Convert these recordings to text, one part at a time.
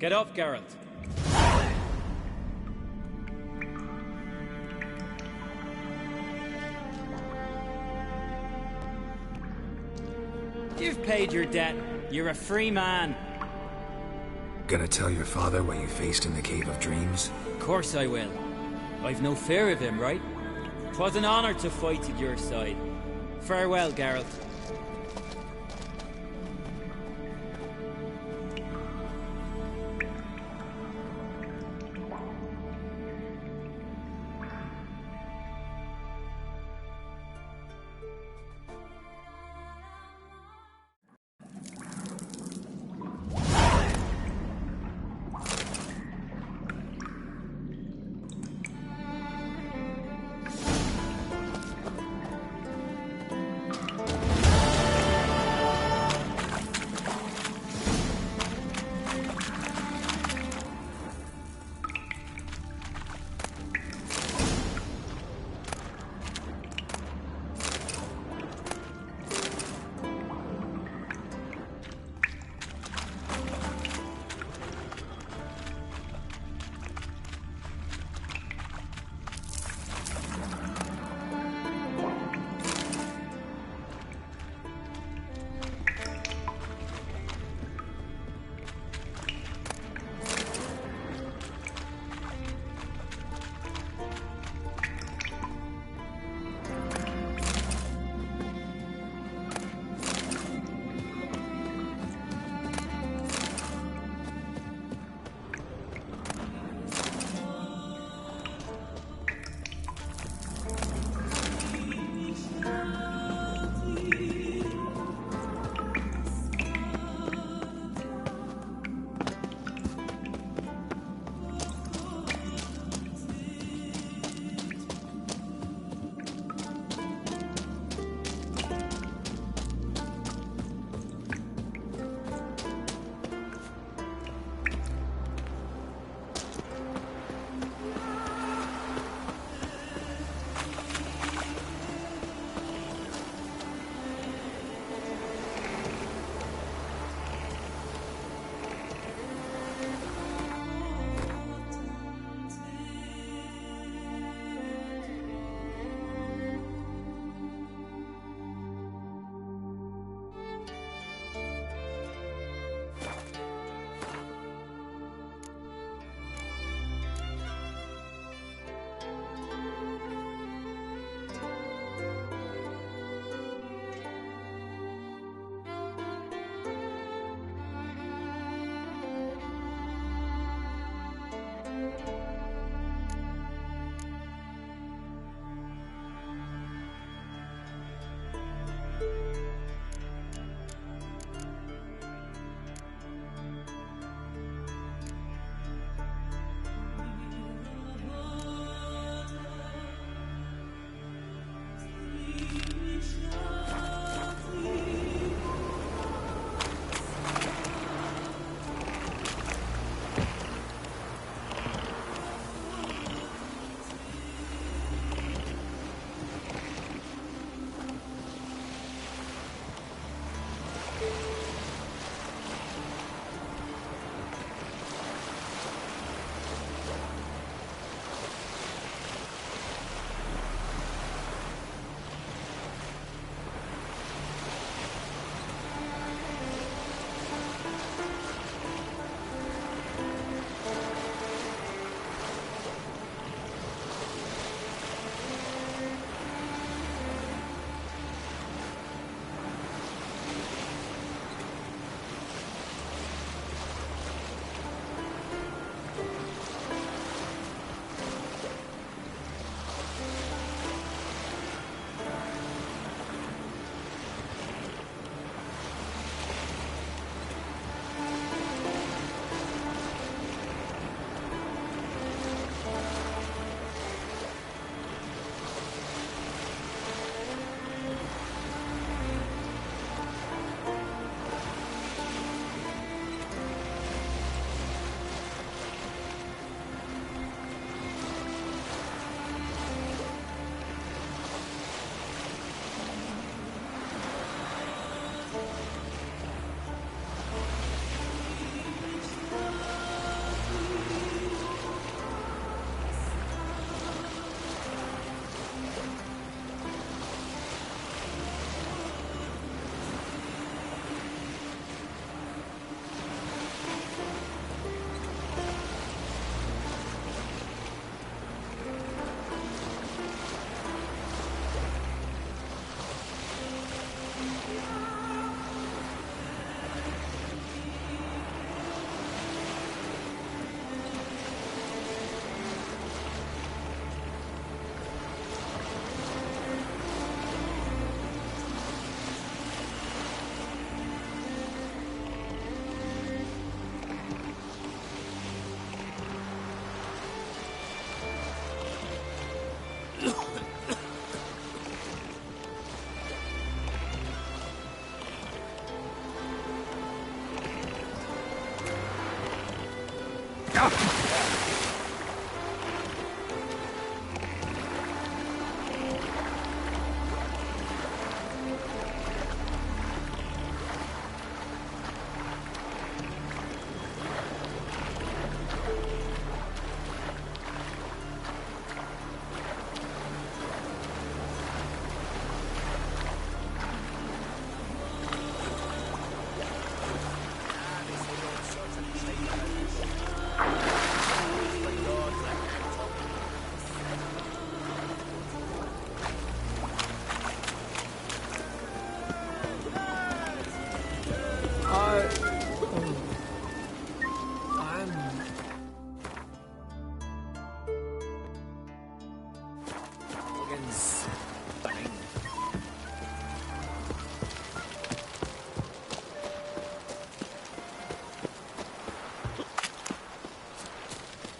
Get up, Geralt. You've paid your debt. You're a free man. Gonna tell your father what you faced in the Cave of Dreams? Of course I will. I've no fear of him, right? 'Twas an honor to fight at your side. Farewell, Geralt.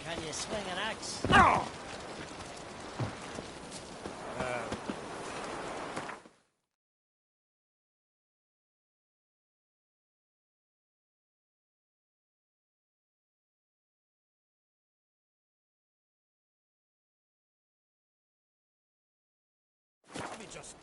Can you swing an axe? Let me just...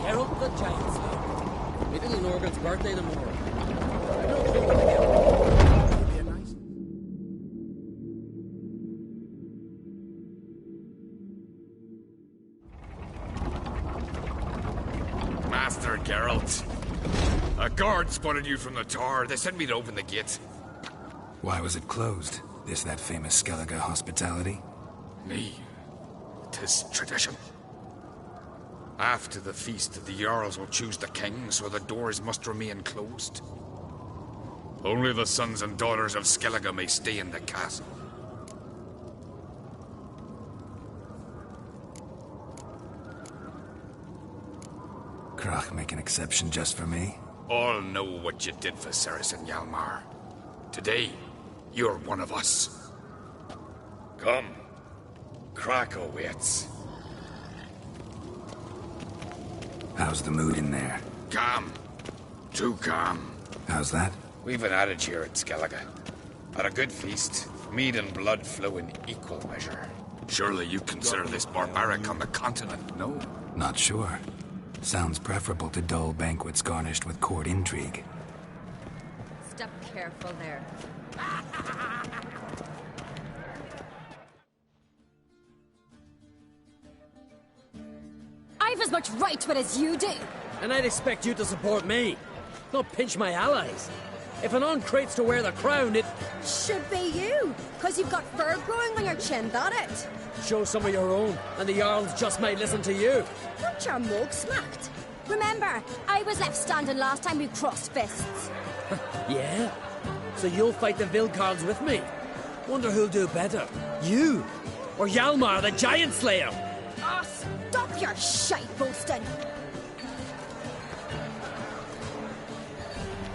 Geralt the Giant Slayer. My little Norgan's birthday tomorrow. Master Geralt. A guard spotted you from the tower. They sent me to open the gate. Why was it closed? Is that famous Skellige hospitality? Me. 'Tis tradition. After the feast, the Jarls will choose the king, so the doors must remain closed. Only the sons and daughters of Skellige may stay in the castle. Crach make an exception just for me? All know what you did for Ceres and Hjalmar. Today, you're one of us. Come. Crach awaits. How's the mood in there? Calm. Too calm. How's that? We've an adage here at Skellige. At a good feast, mead and blood flow in equal measure. Surely you consider this barbaric on the continent, no? Not sure. Sounds preferable to dull banquets garnished with court intrigue. Step careful there. I've as much right to it as you do. And I'd expect you to support me, not pinch my allies. If an uncrate's to wear the crown, it... Should be you, because you've got fur growing on your chin, that it? Show some of your own, and the Jarls just might listen to you. Got your mug smacked. Remember, I was left standing last time we crossed fists. Yeah? So you'll fight the Vilcards with me? Wonder who'll do better, you or Hjalmar the Giant Slayer? Oh, stop your shite boasting.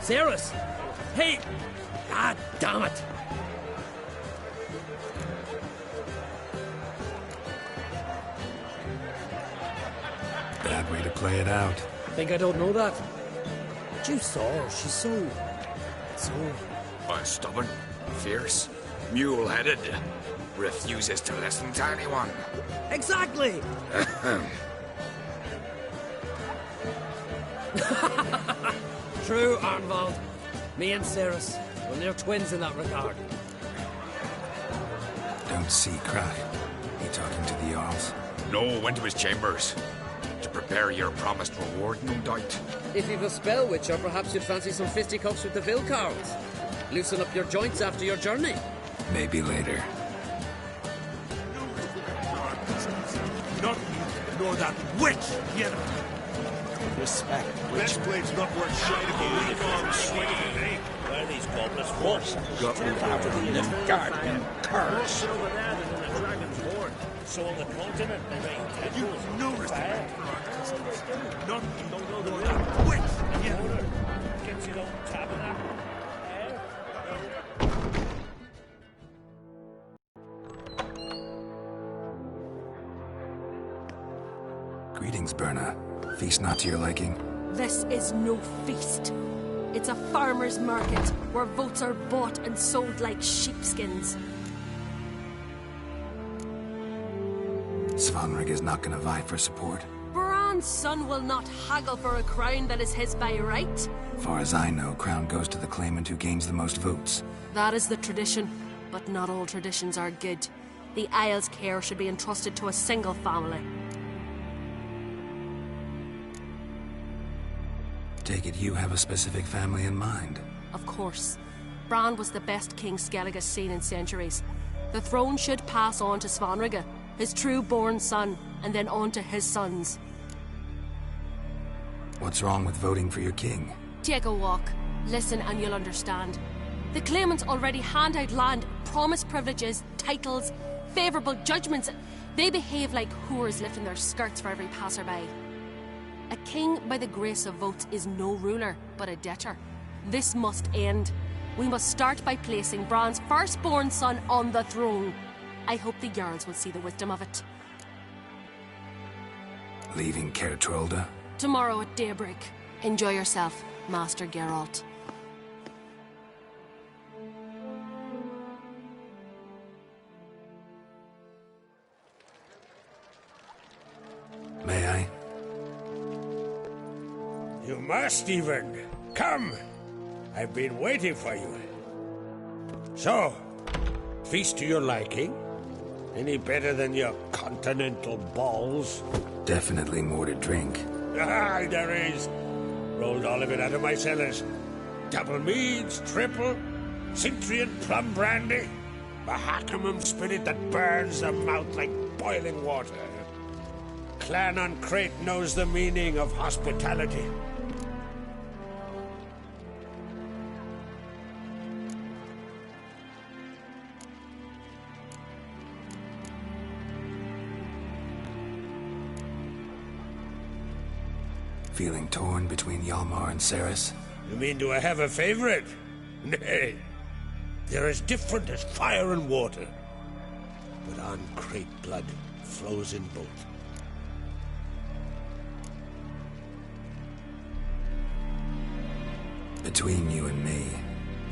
Ceres! Hey! Ah, damn it! Bad way to play it out. Think I don't know that? But you saw her, she's so... Stubborn, fierce, mule-headed. Refuses to listen to anyone. Exactly! True, Arnvald. Me and Ceres, well, they're twins in that regard. Don't see Crach. He talking to the Jarls? No, went to his chambers. To prepare your promised reward, no doubt. If you've a spell witcher, perhaps you'd fancy some fisticuffs with the Vilcards. Loosen up your joints after your journey. Maybe later. Not nor that witch, yet. Respect. Best blade's not worth shining a week on swinging it, eh? Where are these goblins for? Got me after the Nilfgaard and curse. sold the continent. They made temples. You've no respect for our customs. None You don't know the more way. than wit. Yeah. Gets your own tabernacle. Greetings, Berna. Feast not to your liking? This is no feast. It's a farmer's market where votes are bought and sold like sheepskins. Svanrig is not gonna vie for support. Bran's son will not haggle for a crown that is his by right. Far as I know, crown goes to the claimant who gains the most votes. That is the tradition, but not all traditions are good. The Isle's care should be entrusted to a single family. Take it you have a specific family in mind. Of course. Bran was the best king Skellig has seen in centuries. The throne should pass on to Svanrige, his true-born son, and then on to his sons. What's wrong with voting for your king? Take a walk. Listen and you'll understand. The claimants already hand out land, promise privileges, titles, favourable judgments. They behave like whores lifting their skirts for every passerby. A king by the grace of votes is no ruler, but a debtor. This must end. We must start by placing Bran's firstborn son on the throne. I hope the Jarls will see the wisdom of it. Leaving Caer Trolda? Tomorrow at daybreak. Enjoy yourself, Master Geralt. May I? You must even. Come! I've been waiting for you. So, feast to your liking? Any better than your continental balls? Definitely more to drink. Ah, there is. Rolled all of it out of my cellars. Double meads, triple, Cintrian plum brandy, Mahakimum spirit that burns the mouth like boiling water. Clan on Crate knows the meaning of hospitality. Feeling torn between Hjalmar and Cerys? You mean do I have a favorite? Nay. They're as different as fire and water. But on Crate blood flows in both. Between you and me,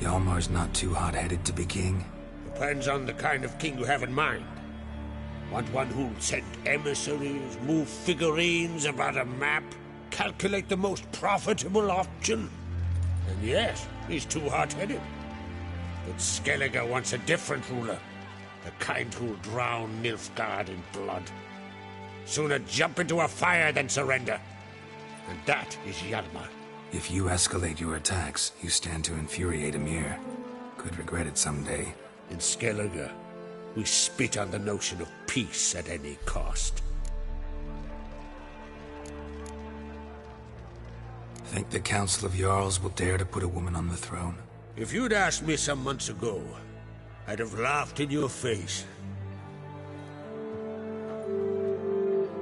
Hjalmar's not too hot-headed to be king? Depends on the kind of king you have in mind. Want one who'll send emissaries, move figurines about a map, calculate the most profitable option? And yes, he's too hot-headed. But Skellige wants a different ruler. The kind who'll drown Nilfgaard in blood. Sooner jump into a fire than surrender. And that is Hjalmar. If you escalate your attacks, you stand to infuriate Emhyr. Could regret it someday. In Skellige, we spit on the notion of peace at any cost. Think the Council of Jarls will dare to put a woman on the throne? If you'd asked me some months ago, I'd have laughed in your face.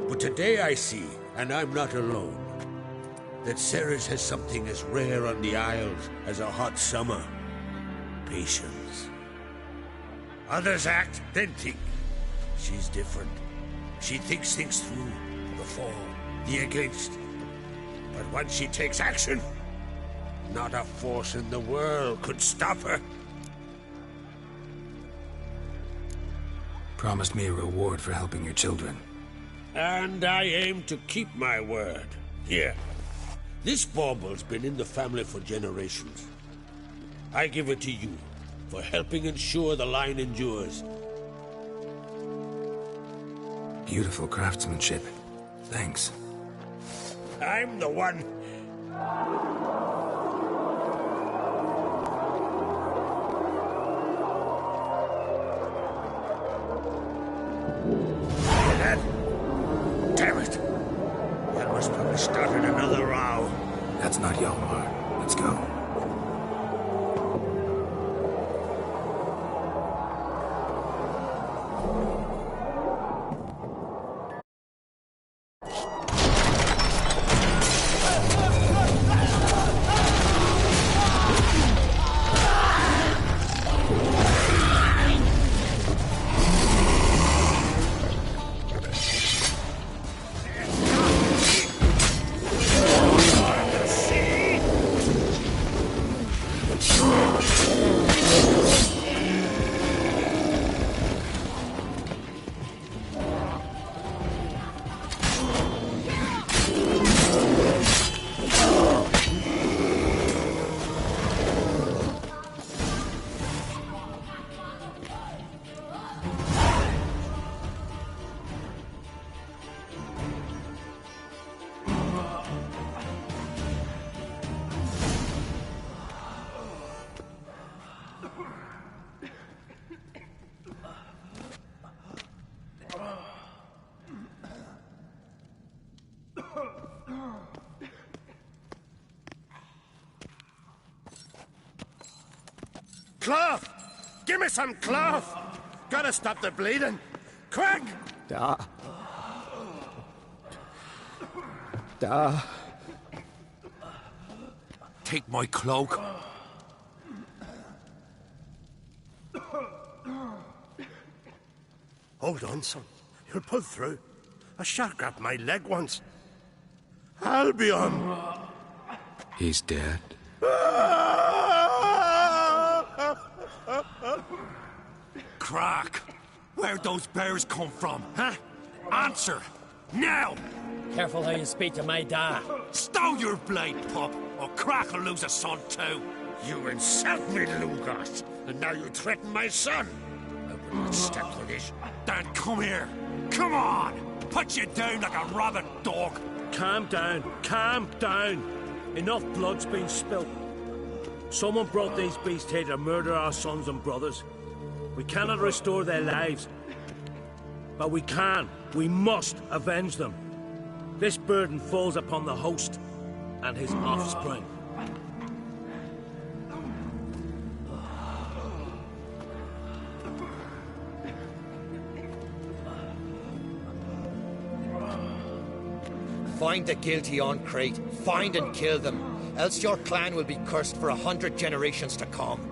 But today I see, and I'm not alone, that Cerys has something as rare on the Isles as a hot summer. Patience. Others act, then think. She's different. She thinks things through. The for, the against. But once she takes action, not a force in the world could stop her. Promised me a reward for helping your children. And I aim to keep my word. Here. This bauble's been in the family for generations. I give it to you for helping ensure the line endures. Beautiful craftsmanship. Thanks. I'm the one. Hear that? Damn it! That must probably started another row. That's not Hjalmar. Let's go. Cloth! Give me some cloth! Gotta stop the bleeding! Quick! Da. Take my cloak. Hold on, son. You'll pull through. A shark grabbed my leg once. Albion! He's dead. Crack! Where'd those bears come from, huh? Answer! Now! Careful how you speak to my dad. Stow your blade, pup, or Crack will lose a son too. You insult me, Lugos, and now you threaten my son. I wouldn't step for this. Dan, come here. Come on! Put you down like a rabid dog. Calm down. Calm down. Enough blood's been spilt. Someone brought these beasts here to murder our sons and brothers. We cannot restore their lives. But we can. We must avenge them. This burden falls upon the host and his offspring. Find the guilty on Crate. Find and kill them. Else your clan will be cursed for 100 generations to come.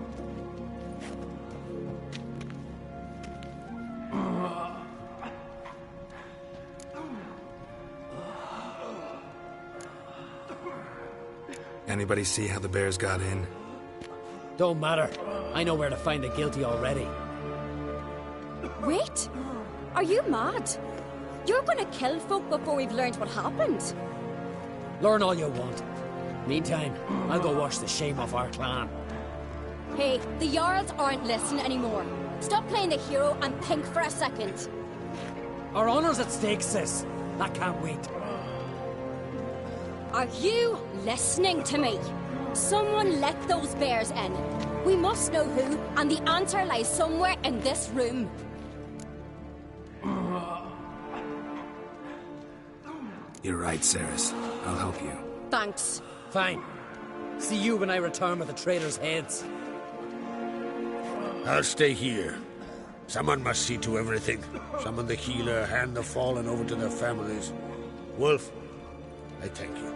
Anybody see how the bears got in? Don't matter. I know where to find the guilty already. Wait! Are you mad? You're gonna kill folk before we've learned what happened. Learn all you want. Meantime, I'll go wash the shame off our clan. Hey, the Jarls aren't listening anymore. Stop playing the hero and think for a second. Our honor's at stake, sis. That can't wait. Are you listening to me? Someone let those bears in. We must know who, and the answer lies somewhere in this room. You're right, Cerys. I'll help you. Thanks. Fine. See you when I return with the traitors' heads. I'll stay here. Someone must see to everything. Summon the healer, hand the fallen over to their families. Wolf, I thank you.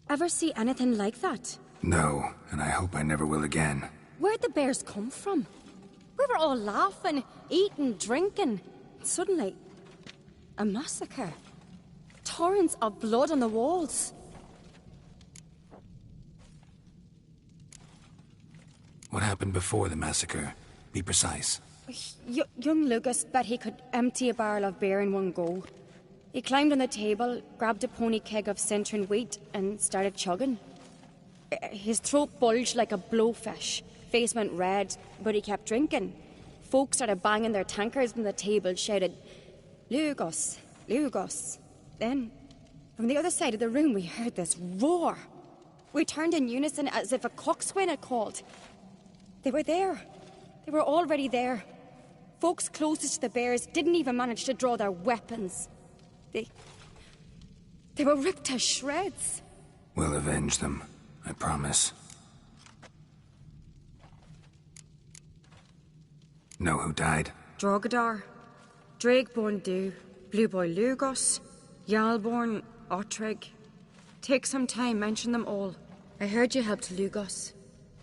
Ever see anything like that? No, and I hope I never will again. Where'd the bears come from? We were all laughing, eating, drinking. Suddenly, a massacre. Torrents of blood on the walls. What happened before the massacre? Be precise. Young Lucas bet he could empty a barrel of beer in one go. He climbed on the table, grabbed a pony keg of Centron wheat, and started chugging. His throat bulged like a blowfish. Face went red, but he kept drinking. Folks started banging their tankards on the table, shouted, "Lugos, Lugos." Then, from the other side of the room, we heard this roar. We turned in unison as if a coxswain had called. They were there. They were already there. Folks closest to the bears didn't even manage to draw their weapons. They were ripped to shreds. We'll avenge them, I promise. Know who died? Drogadar, Drakeborn Du, Blue Boy Lugos, Jarlborn, Ottrig. Take some time, mention them all. I heard you helped Lugos,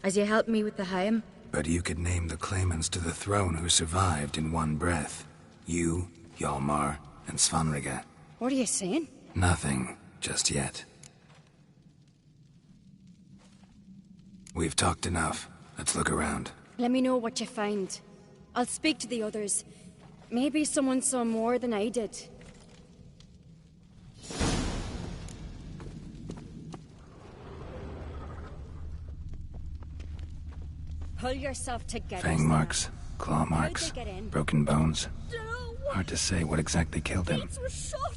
as you helped me with the Haim. But you could name the claimants to the throne who survived in one breath. You, Hjalmar, and Svanrige. What are you saying? Nothing, just yet. We've talked enough. Let's look around. Let me know what you find. I'll speak to the others. Maybe someone saw more than I did. Pull yourself together. Fang marks, claw How'd marks, they get in? broken bones. No. Hard to say what exactly killed him. Gates were shut.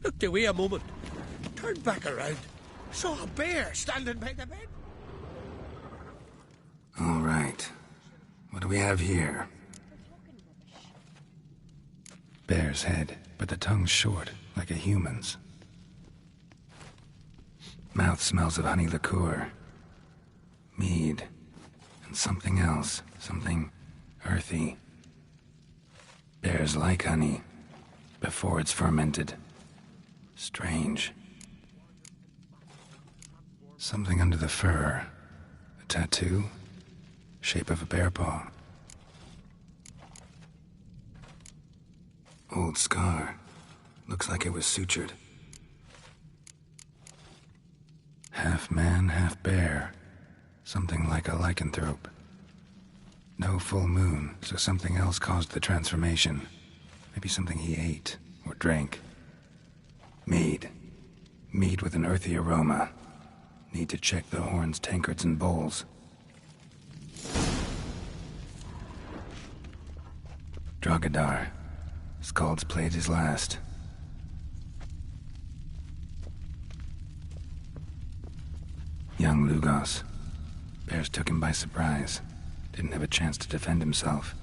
Looked away a moment. Turned back around. Saw a bear standing by the bed. Oh do we have here? Bear's head, but the tongue's short, like a human's. Mouth smells of honey liqueur. Mead. And something else. Something earthy. Bears like honey. Before it's fermented. Strange. Something under the fur. A tattoo? Shape of a bear paw. Old scar. Looks like it was sutured. Half man, half bear. Something like a lycanthrope. No full moon, so something else caused the transformation. Maybe something he ate or drank. Mead. Mead with an earthy aroma. Need to check the horns, tankards, and bowls. Drogadar. Skald's played his last. Young Lugos. Bears took him by surprise. Didn't have a chance to defend himself.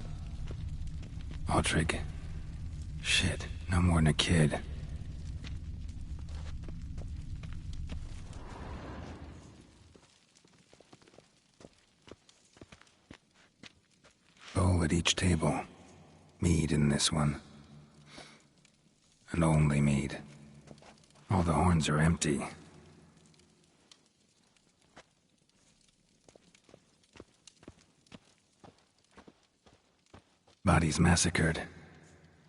Autrig. Shit, no more than a kid. Bowl at each table. Mead in this one. And only mead. All the horns are empty. Bodies massacred.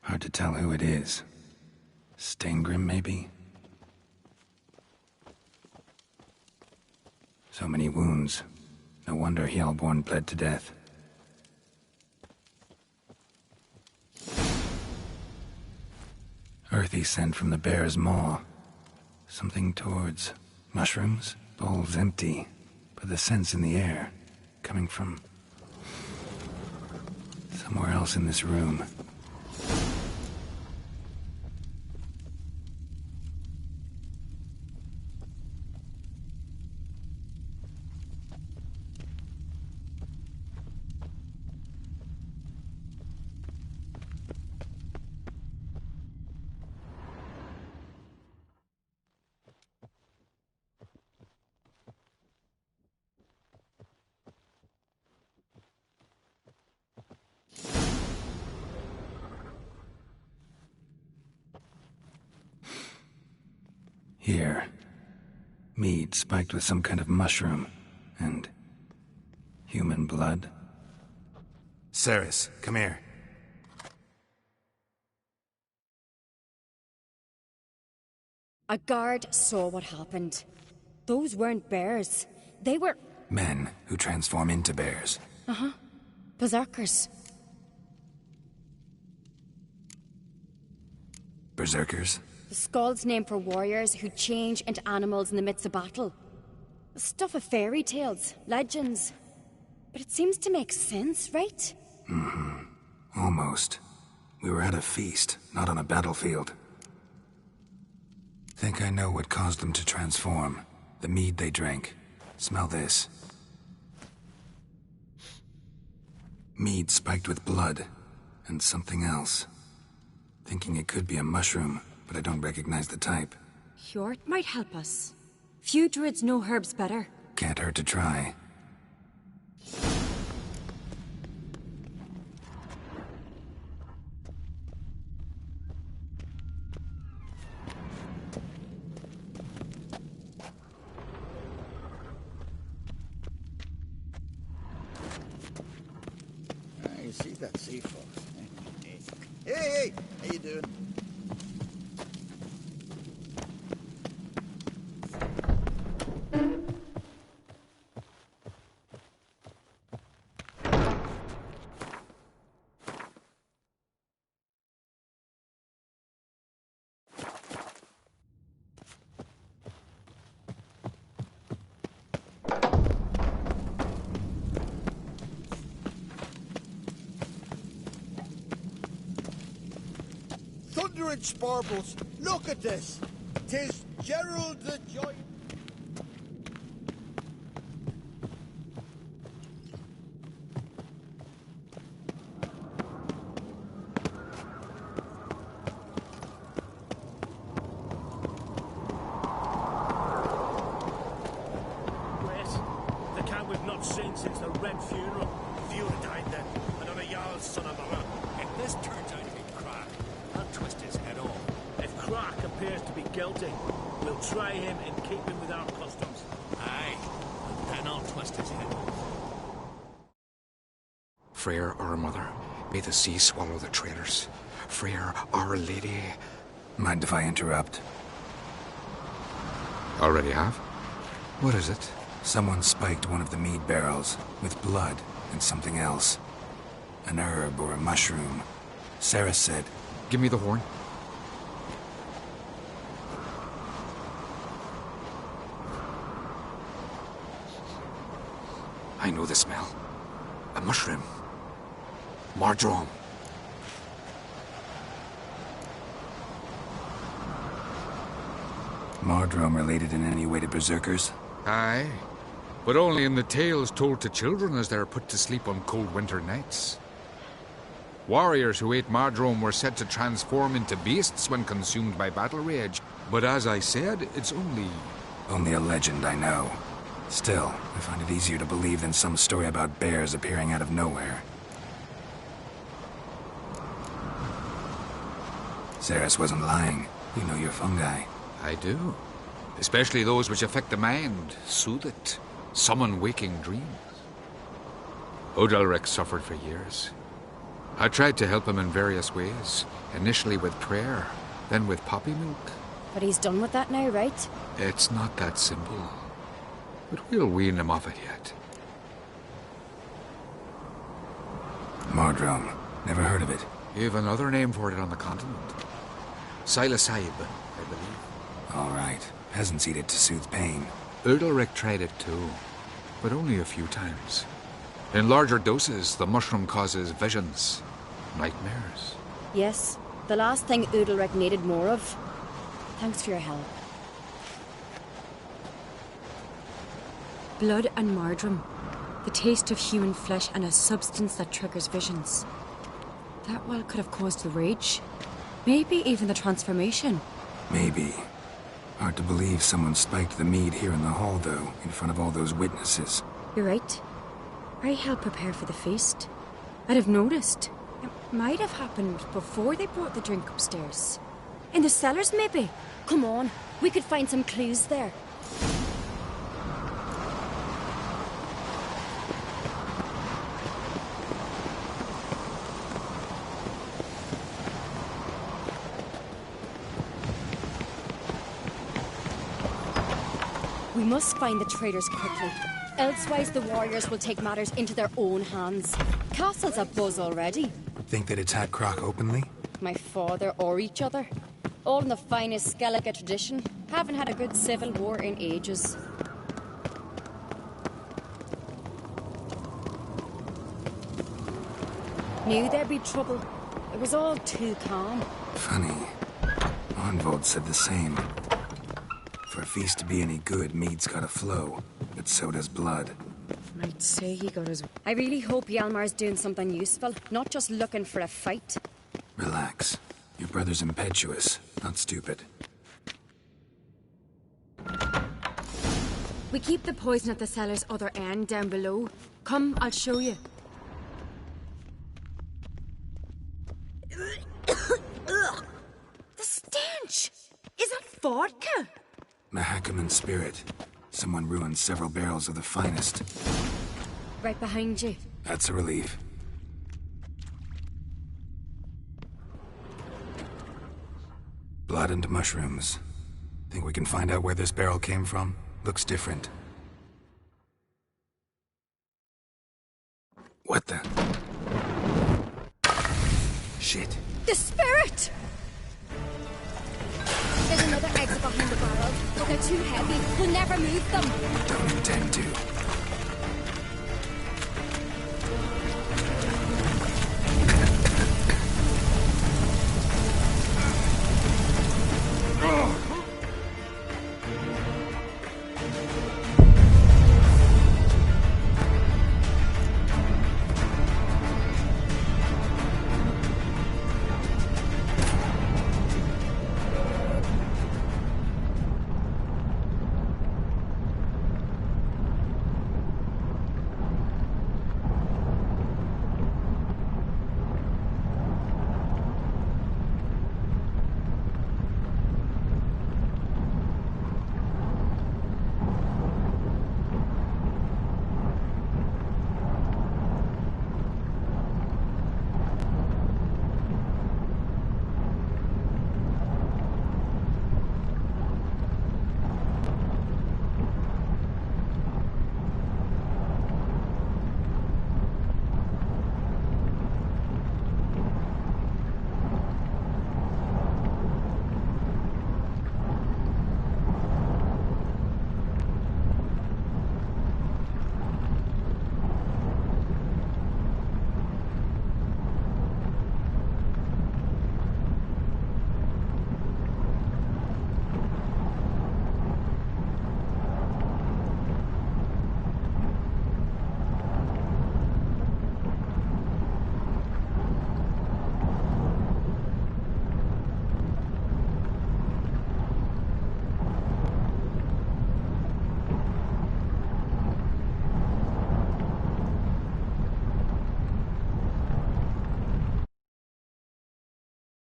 Hard to tell who it is. Steingrim, maybe? So many wounds. No wonder Hjalborn bled to death. Earthy scent from the bear's maw. Something towards mushrooms? Bowl's empty, but the scent's in the air. Coming from somewhere else in this room. Here. Mead spiked with some kind of mushroom. And human blood. Cerys, come here. A guard saw what happened. Those weren't bears. They were... Men who transform into bears. Uh-huh. Berserkers. Berserkers? The Skald's name for warriors who change into animals in the midst of battle. Stuff of fairy tales, legends. But it seems to make sense, right? Mm-hmm. Almost. We were at a feast, not on a battlefield. Think I know what caused them to transform. The mead they drank. Smell this. Mead spiked with blood. And something else. Thinking it could be a mushroom, but I don't recognize the type. Hjort might help us. Few druids know herbs better. Can't hurt to try. You see that sea fox? Hey, how you doing? Thunder and sparbles, look at this! 'Tis Gerald the Giant. guilty. We'll try him in keeping with our customs. Aye, and then I'll twist his head off. Freyr, our mother, may the sea swallow the traitors. Freyr, our lady. Mind if I interrupt? Already have? What is it? Someone spiked one of the mead barrels with blood and something else. An herb or a mushroom. Sarah said... Give me the horn. I know the smell. A mushroom. Mardrome. Mardrome related in any way to berserkers? Aye, but only in the tales told to children as they're put to sleep on cold winter nights. Warriors who ate Mardrome were said to transform into beasts when consumed by battle rage. But as I said, it's only... Only a legend, I know. Still, I find it easier to believe than some story about bears appearing out of nowhere. Ceres wasn't lying. You know your fungi. I do. Especially those which affect the mind, soothe it, summon waking dreams. Odalric suffered for years. I tried to help him in various ways, initially with prayer, then with poppy milk. But he's done with that now, right? It's not that simple. But we'll wean him off it yet. Mardrome. Never heard of it. You've another name for it on the continent. Psilocybe, I believe. All right. Peasants eat it to soothe pain. Udalric tried it too, but only a few times. In larger doses, the mushroom causes visions, nightmares. Yes, the last thing Udalric needed more of. Thanks for your help. Blood and Mardrome. The taste of human flesh and a substance that triggers visions. That well could have caused the rage. Maybe even the transformation. Maybe. Hard to believe someone spiked the mead here in the hall, though, in front of all those witnesses. You're right. I helped prepare for the feast. I'd have noticed. It might have happened before they brought the drink upstairs. In the cellars, maybe? Come on, we could find some clues there. We must find the traitors quickly. Elsewise, the warriors will take matters into their own hands. Castle's abuzz already. Think that it's had Croc openly? My father or each other. All in the finest Skellige tradition. Haven't had a good civil war in ages. Knew there'd be trouble. It was all too calm. Funny. Arnvold said the same. For a feast to be any good, mead's gotta flow, but so does blood. I'd say he got his... I really hope Hjalmar's doing something useful, not just looking for a fight. Relax. Your brother's impetuous, not stupid. We keep the poison at the cellar's other end, down below. Come, I'll show you. The stench! Is that vodka? Mahakaman spirit. Someone ruined several barrels of the finest. Right behind you. That's a relief. Blood and mushrooms. Think we can find out where this barrel came from? Looks different. What the? Shit. The spirit! There's another exit behind the barrel, but they're too heavy. We'll never move them. Don't intend to.